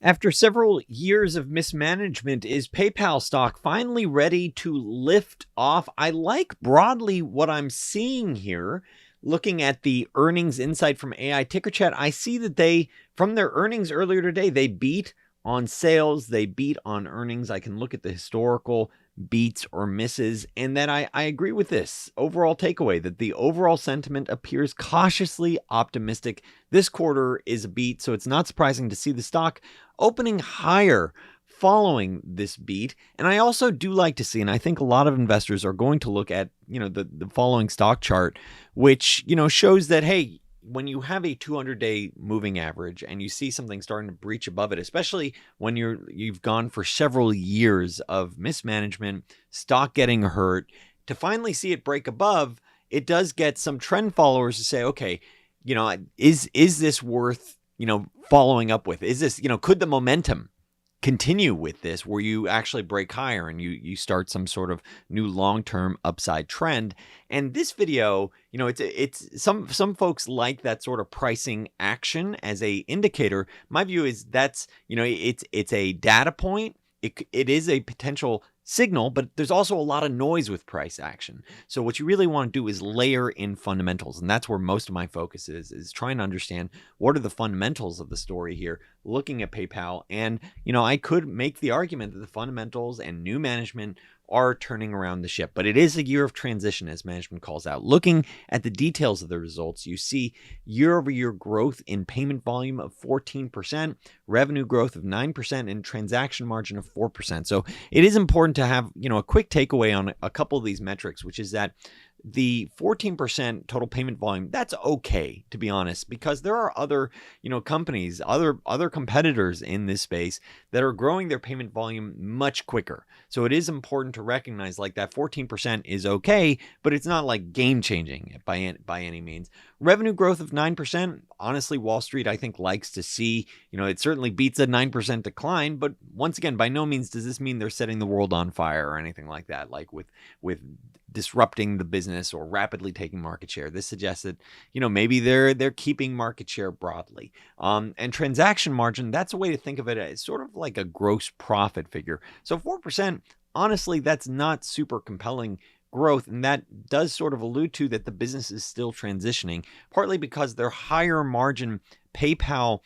After several years of mismanagement, is PayPal stock finally ready to lift off? I like broadly what I'm seeing here. Looking at the earnings insight from AI Ticker Chat, I see that from their earnings earlier today, they beat on sales, they beat on earnings. I can look at the historical beats or misses, and then I agree with this overall takeaway that the overall sentiment appears cautiously optimistic. This quarter is a beat, so it's not surprising to see the stock opening higher following this beat. And I also do like to see, and I think a lot of investors are going to look at, the following stock chart, which, shows that, hey, when you have a 200-day moving average and you see something starting to breach above it, especially when you've gone for several years of mismanagement, stock getting hurt, to finally see it break above, it does get some trend followers to say, okay, is this worth, following up with? Is this, could the momentum continue with this where you actually break higher and you start some sort of new long-term upside trend? And this video, it's some folks like that sort of pricing action as a indicator. My view is that's, it's a data point. It is a potential signal, but there's also a lot of noise with price action. So what you really want to do is layer in fundamentals. And that's where most of my focus is trying to understand what are the fundamentals of the story here, looking at PayPal. And, I could make the argument that the fundamentals and new management are turning around the ship, but it is a year of transition, as management calls out. Looking at the details of the results, you see year-over-year growth in payment volume of 14%, revenue growth of 9%, and transaction margin of 4%. So it is important to have, a quick takeaway on a couple of these metrics, which is that the 14% total payment volume, that's okay, to be honest, because there are other, companies, other competitors in this space that are growing their payment volume much quicker. So it is important to recognize like that 14% is okay, but it's not like game changing by any means. Revenue growth of 9%. Honestly, Wall Street, I think, likes to see, it certainly beats a 9% decline, but once again, by no means does this mean they're setting the world on fire or anything like that, like with disrupting the business or rapidly taking market share. This suggests that, maybe they're keeping market share broadly. And transaction margin, that's a way to think of it as sort of like a gross profit figure. So 4%, honestly, that's not super compelling growth, and that does sort of allude to that the business is still transitioning, partly because their higher margin PayPal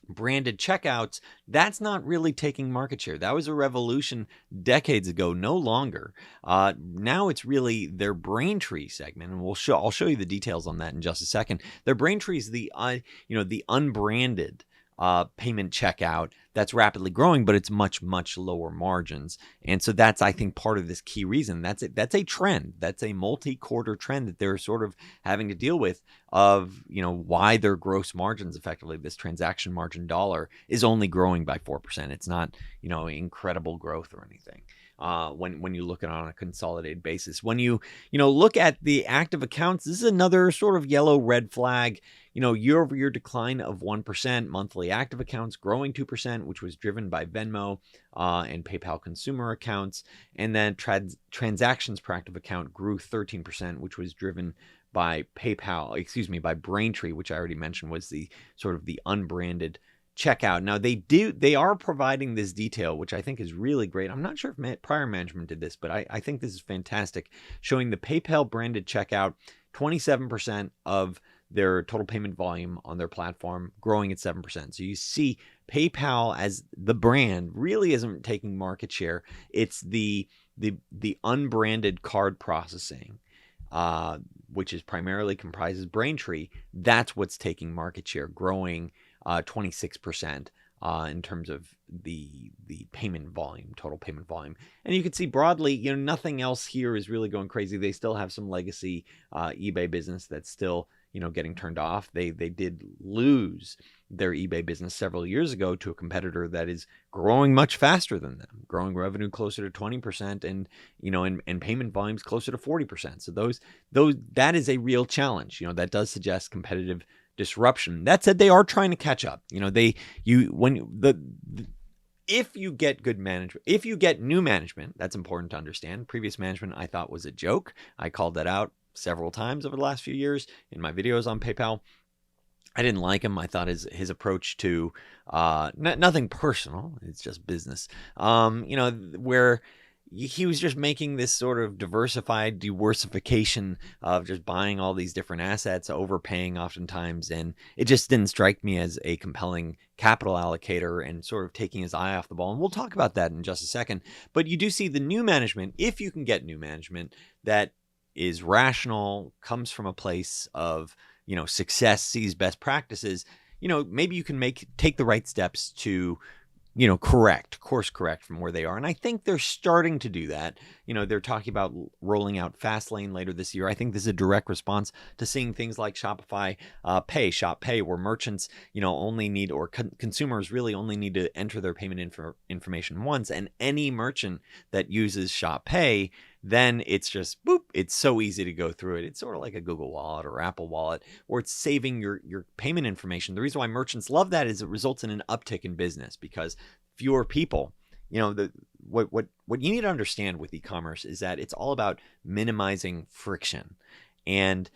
branded checkouts, that's not really taking market share. That was a revolution decades ago, no longer. Now it's really their Braintree segment, and I'll show you the details on that in just a second. Their Braintree is the unbranded payment checkout that's rapidly growing, but it's much, much lower margins. And so that's, I think, part of this key reason. That's a trend. That's a multi-quarter trend that they're sort of having to deal with of, why their gross margins, effectively this transaction margin dollar, is only growing by 4%. It's not, incredible growth or anything. When you look at it on a consolidated basis. When you look at the active accounts, this is another sort of yellow red flag. Year-over-year decline of 1%, monthly active accounts growing 2%, which was driven by Venmo and PayPal consumer accounts. And then transactions per active account grew 13%, which was driven by by Braintree, which I already mentioned was the sort of the unbranded checkout. Now they are providing this detail, which I think is really great. I'm not sure if prior management did this, but I think this is fantastic, showing the PayPal branded checkout, 27% of their total payment volume on their platform, growing at 7%. So you see PayPal as the brand really isn't taking market share. It's the unbranded card processing, which is primarily comprises Braintree. That's what's taking market share, growing 26% in terms of the payment volume, total payment volume. And you can see broadly, nothing else here is really going crazy. They still have some legacy eBay business that's still, getting turned off. They did lose their eBay business several years ago to a competitor that is growing much faster than them, growing revenue closer to 20% and, and payment volumes closer to 40%. So that is a real challenge. That does suggest competitive disruption. That said, they are trying to catch up. If you get good management, if you get new management, that's important to understand. Previous management I thought was a joke. I called that out several times over the last few years in my videos on PayPal. I didn't like him. I thought his approach to nothing personal. It's just business. Where he was just making this sort of diversified diversification of just buying all these different assets, overpaying oftentimes, and it just didn't strike me as a compelling capital allocator and sort of taking his eye off the ball. And we'll talk about that in just a second. But you do see the new management, if you can get new management that is rational, comes from a place of success, sees best practices, maybe you can take the right steps to, course correct from where they are. And I think they're starting to do that. They're talking about rolling out Fastlane later this year. I think this is a direct response to seeing things like Shopify Shop Pay, where merchants, only need, or consumers really only need to enter their payment information once. And any merchant that uses Shop Pay, then it's just boop. It's so easy to go through it. It's sort of like a Google Wallet or Apple Wallet, or it's saving your payment information. The reason why merchants love that is it results in an uptick in business because fewer people, what you need to understand with e-commerce is that it's all about minimizing friction. And,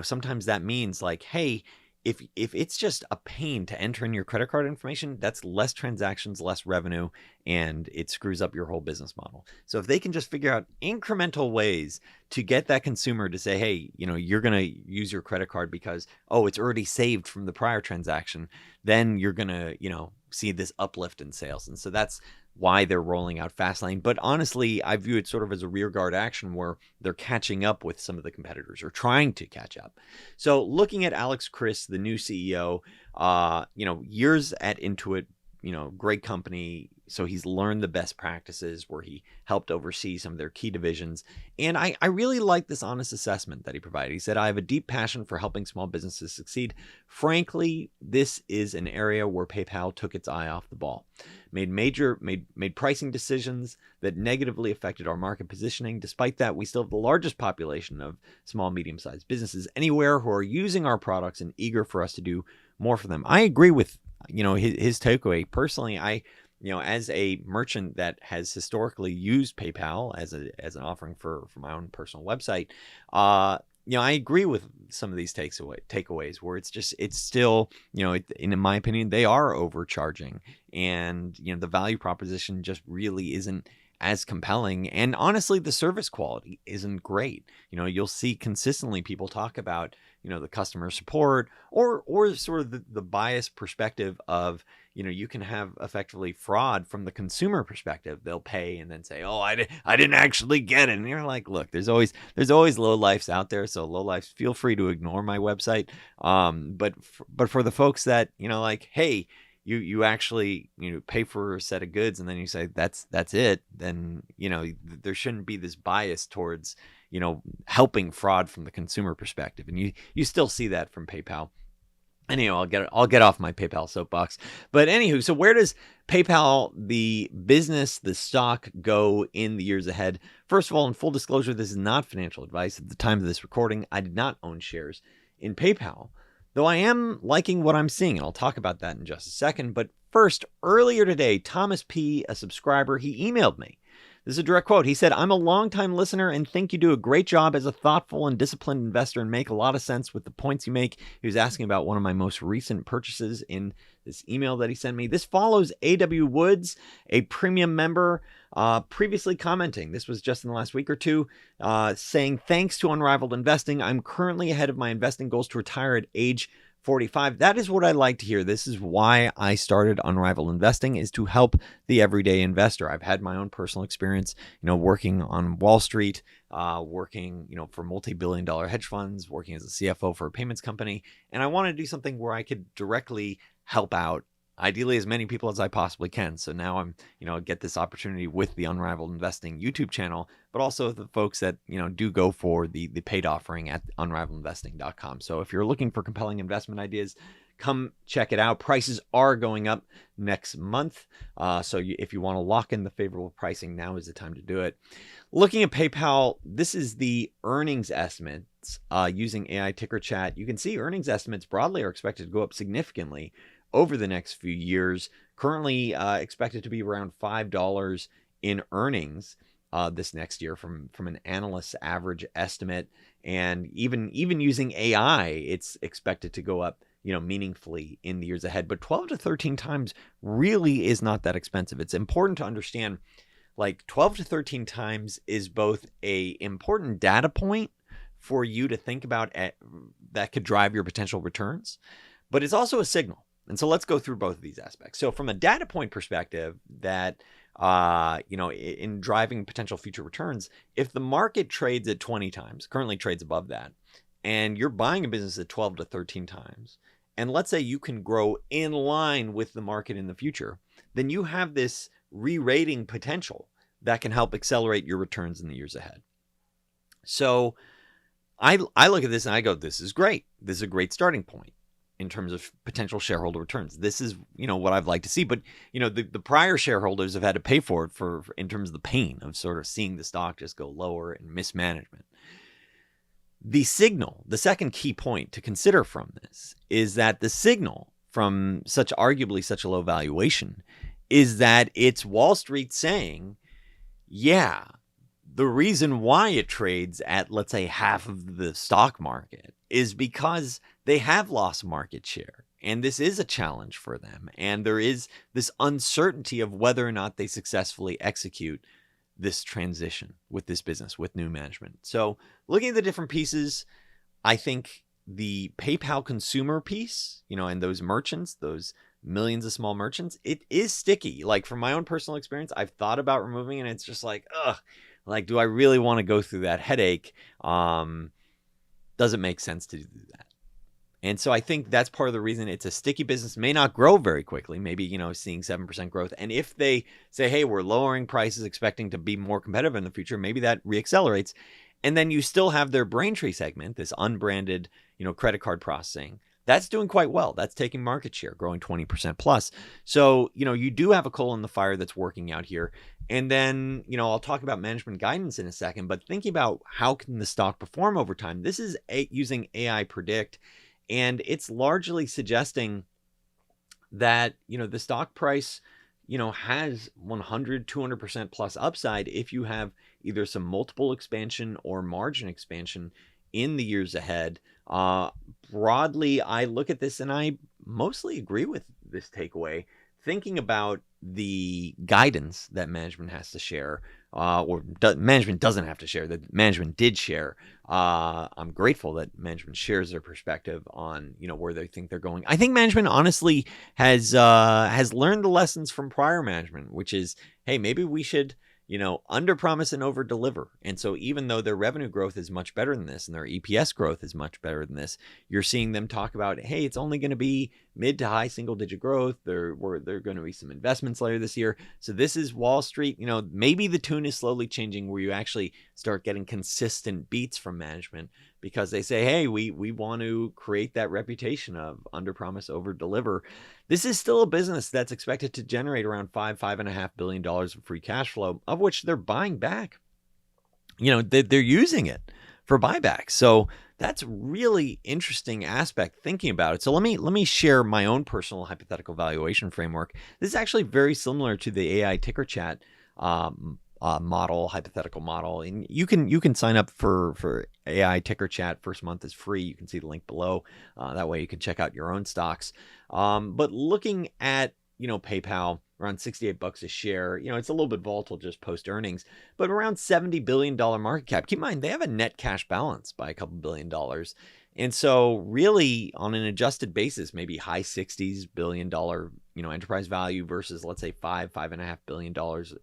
sometimes that means like, hey, if it's just a pain to enter in your credit card information, that's less transactions, less revenue, and it screws up your whole business model. So if they can just figure out incremental ways to get that consumer to say, hey, you're going to use your credit card because, oh, it's already saved from the prior transaction, then you're going to, see this uplift in sales. And so that's why they're rolling out Fastlane. But honestly, I view it sort of as a rearguard action where they're catching up with some of the competitors or trying to catch up. So looking at Alex Chris, the new CEO, years at Intuit, great company. So he's learned the best practices where he helped oversee some of their key divisions. And I really like this honest assessment that he provided. He said, I have a deep passion for helping small businesses succeed. Frankly, this is an area where PayPal took its eye off the ball, made pricing decisions that negatively affected our market positioning. Despite that, we still have the largest population of small, medium-sized businesses anywhere who are using our products and eager for us to do more for them. I agree with his takeaway. Personally, as a merchant that has historically used PayPal as an offering for my own personal website, I agree with some of these takeaways where it's still, in my opinion, they are overcharging, and the value proposition just really isn't as compelling. And honestly, the service quality isn't great. You'll see consistently people talk about, the customer support or sort of the biased perspective of, you can have effectively fraud from the consumer perspective. They'll pay and then say, oh, I didn't actually get it. And you're like, look, there's always low lifes out there. So low lifes, feel free to ignore my website. But for the folks that, like, hey, you actually pay for a set of goods and then you say that's it, then there shouldn't be this bias towards helping fraud from the consumer perspective, and you still see that from PayPal. And I'll get off my PayPal soapbox. But anywho, so where does PayPal, the business, the stock, go in the years ahead? First of all, in full disclosure, this is not financial advice. At the time of this recording, I did not own shares in PayPal, though I am liking what I'm seeing, and I'll talk about that in just a second. But first, earlier today, Thomas P., a subscriber, he emailed me. This is a direct quote. He said, I'm a longtime listener and think you do a great job as a thoughtful and disciplined investor and make a lot of sense with the points you make. He was asking about one of my most recent purchases in this email that he sent me. This follows A.W. Woods, a premium member, previously commenting. This was just in the last week or two, saying, thanks to Unrivaled Investing, I'm currently ahead of my investing goals to retire at age 45. That is what I like to hear. This is why I started Unrivaled Investing, is to help the everyday investor. I've had my own personal experience, working on Wall Street, working, for multi-billion-dollar hedge funds, working as a CFO for a payments company. And I want to do something where I could directly help out, ideally, as many people as I possibly can. So now I'm, get this opportunity with the Unrivaled Investing YouTube channel, but also the folks that, do go for the paid offering at unrivaledinvesting.com. So if you're looking for compelling investment ideas, come check it out. Prices are going up next month. If you want to lock in the favorable pricing, now is the time to do it. Looking at PayPal, this is the earnings estimates using AI ticker chat. You can see earnings estimates broadly are expected to go up significantly over the next few years. Currently expected to be around $5 in earnings this next year from an analyst's average estimate. And even using AI, it's expected to go up meaningfully in the years ahead. But 12 to 13 times really is not that expensive. It's important to understand, like, 12 to 13 times is both a important data point for you to think about that could drive your potential returns, but it's also a signal. And so let's go through both of these aspects. So from a data point perspective, that in driving potential future returns, if the market trades at 20 times, currently trades above that, and you're buying a business at 12 to 13 times, and let's say you can grow in line with the market in the future, then you have this re-rating potential that can help accelerate your returns in the years ahead. So I look at this and I go, this is great. This is a great starting point in terms of potential shareholder returns. This is, what I'd like to see. But, the prior shareholders have had to pay for it in terms of the pain of sort of seeing the stock just go lower and mismanagement. The signal, the second key point to consider from this is that the signal from arguably such a low valuation is that it's Wall Street saying, yeah, the reason why it trades at, let's say, half of the stock market is because they have lost market share. And this is a challenge for them. And there is this uncertainty of whether or not they successfully execute this transition with this business, with new management. So looking at the different pieces, I think the PayPal consumer piece, and those merchants, those millions of small merchants, it is sticky. Like, from my own personal experience, I've thought about removing it, and it's just like, like, do I really want to go through that headache? Does it make sense to do that? And so I think that's part of the reason it's a sticky business. May not grow very quickly, maybe, seeing 7% growth. And if they say, hey, we're lowering prices, expecting to be more competitive in the future, maybe that reaccelerates. And then you still have their Braintree segment, this unbranded, credit card processing. That's doing quite well. That's taking market share, growing 20% plus. So, you do have a coal in the fire that's working out here. And then, I'll talk about management guidance in a second, but thinking about how can the stock perform over time, this is using AI Predict. And it's largely suggesting that, the stock price, has 100, 200% plus upside if you have either some multiple expansion or margin expansion in the years ahead. Broadly, I look at this and I mostly agree with this takeaway, thinking about the guidance that management has to share, management doesn't have to share, that management did share. I'm grateful that management shares their perspective on, where they think they're going. I think management honestly has learned the lessons from prior management, which is, hey, maybe we should, under promise and over deliver. And so even though their revenue growth is much better than this and their EPS growth is much better than this, you're seeing them talk about, hey, it's only going to be mid to high single digit growth. There are going to be some investments later this year. So this is Wall Street. Maybe the tune is slowly changing where you actually start getting consistent beats from management because they say, hey, we want to create that reputation of under promise, over deliver. This is still a business that's expected to generate around $5.5 billion of free cash flow, of which they're buying back. They're using it for buybacks. So that's really interesting aspect thinking about it. So let me share my own personal hypothetical valuation framework. This is actually very similar to the AI ticker chat model, hypothetical model. And you can sign up for AI ticker chat. First month is free. You can see the link below. That way you can check out your own stocks. But looking at, PayPal, around $68 a share, it's a little bit volatile just post earnings, but around $70 billion market cap. Keep in mind, they have a net cash balance by a couple $1 billion. And so really on an adjusted basis, maybe high 60s billion dollar, enterprise value versus, let's say, $5.5 billion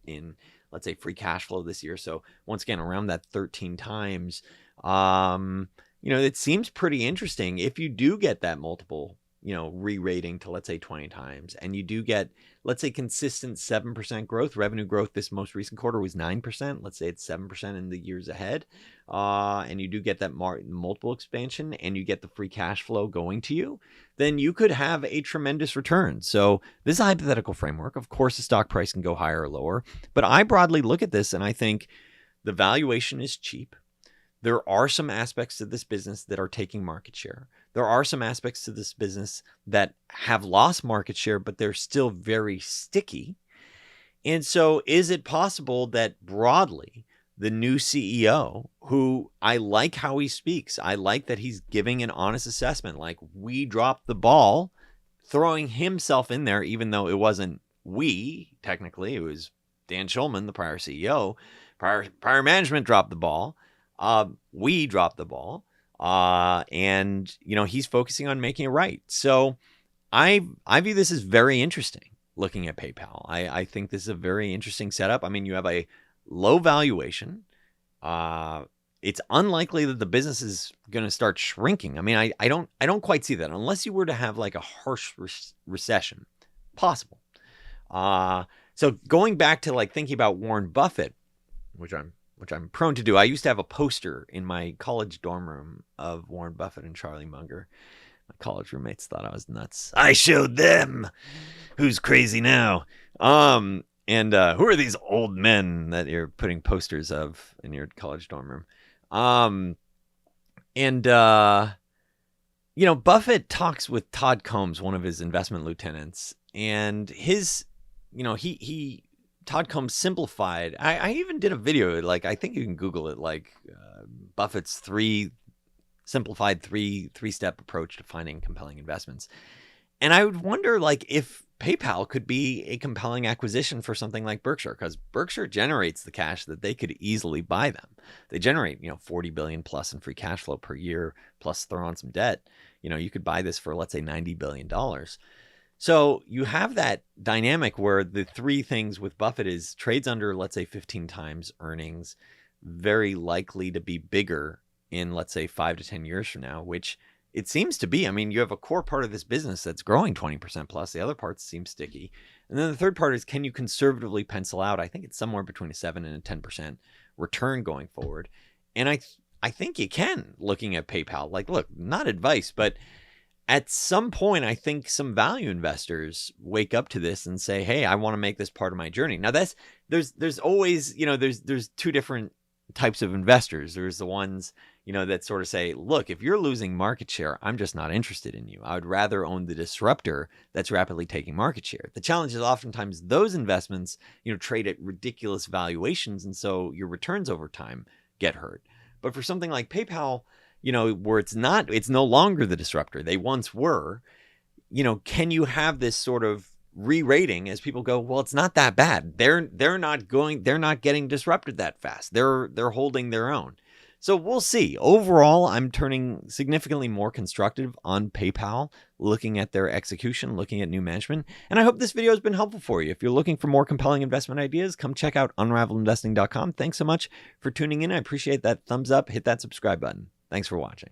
in, let's say, free cash flow this year. So once again, around that 13 times, it seems pretty interesting if you do get that multiple, re-rating to, let's say, 20 times, and you do get, let's say, consistent 7% growth. Revenue growth this most recent quarter was 9%. Let's say it's 7% in the years ahead. And you do get that multiple expansion and you get the free cash flow going to you, then you could have a tremendous return. So this is a hypothetical framework. Of course, the stock price can go higher or lower, but I broadly look at this and I think the valuation is cheap. There are some aspects to this business that are taking market share. There are some aspects to this business that have lost market share, but they're still very sticky. And so is it possible that broadly the new CEO, who I like how he speaks. I like that he's giving an honest assessment. Like, we dropped the ball, throwing himself in there, even though it wasn't we, technically. It was Dan Schulman, the prior CEO. Prior management dropped the ball. We dropped the ball. And, he's focusing on making it right. So I view this as very interesting, looking at PayPal. I think this is a very interesting setup. I mean, you have a low valuation. It's unlikely that the business is going to start shrinking. I mean, I don't quite see that unless you were to have like a harsh recession. Possible. So going back to like thinking about Warren Buffett, which I'm prone to do. I used to have a poster in my college dorm room of Warren Buffett and Charlie Munger. My college roommates thought I was nuts. I showed them. Who's crazy now? And who are these old men that you're putting posters of in your college dorm room? Buffett talks with Todd Combs, one of his investment lieutenants, and Todd Combs simplified. I even did a video, like, I think you can Google it, like Buffett's simplified three-step approach to finding compelling investments. And I would wonder, like, if PayPal could be a compelling acquisition for something like Berkshire, because Berkshire generates the cash that they could easily buy them. They generate, $40 billion plus in free cash flow per year, plus throw on some debt. You could buy this for, let's say, $90 billion. So you have that dynamic where the three things with Buffett is trades under, let's say, 15 times earnings, very likely to be bigger in, let's say, 5 to 10 years from now, which it seems to be. I mean, you have a core part of this business that's growing 20% plus. The other parts seem sticky. And then the third part is, can you conservatively pencil out? I think it's somewhere between a 7 and a 10% return going forward. And I think you can, looking at PayPal. Like, look, not advice, but at some point, I think some value investors wake up to this and say, hey, I want to make this part of my journey. Now, there's always, there's two different types of investors. There's the ones, that sort of say, look, if you're losing market share, I'm just not interested in you. I would rather own the disruptor that's rapidly taking market share. The challenge is oftentimes those investments, trade at ridiculous valuations. And so your returns over time get hurt. But for something like PayPal, where it's no longer the disruptor they once were, can you have this sort of re-rating as people go, well, it's not that bad. They're not getting disrupted that fast. They're holding their own. So we'll see. Overall, I'm turning significantly more constructive on PayPal, looking at their execution, looking at new management. And I hope this video has been helpful for you. If you're looking for more compelling investment ideas, come check out unrivaledinvesting.com. Thanks so much for tuning in. I appreciate that thumbs up. Hit that subscribe button. Thanks for watching.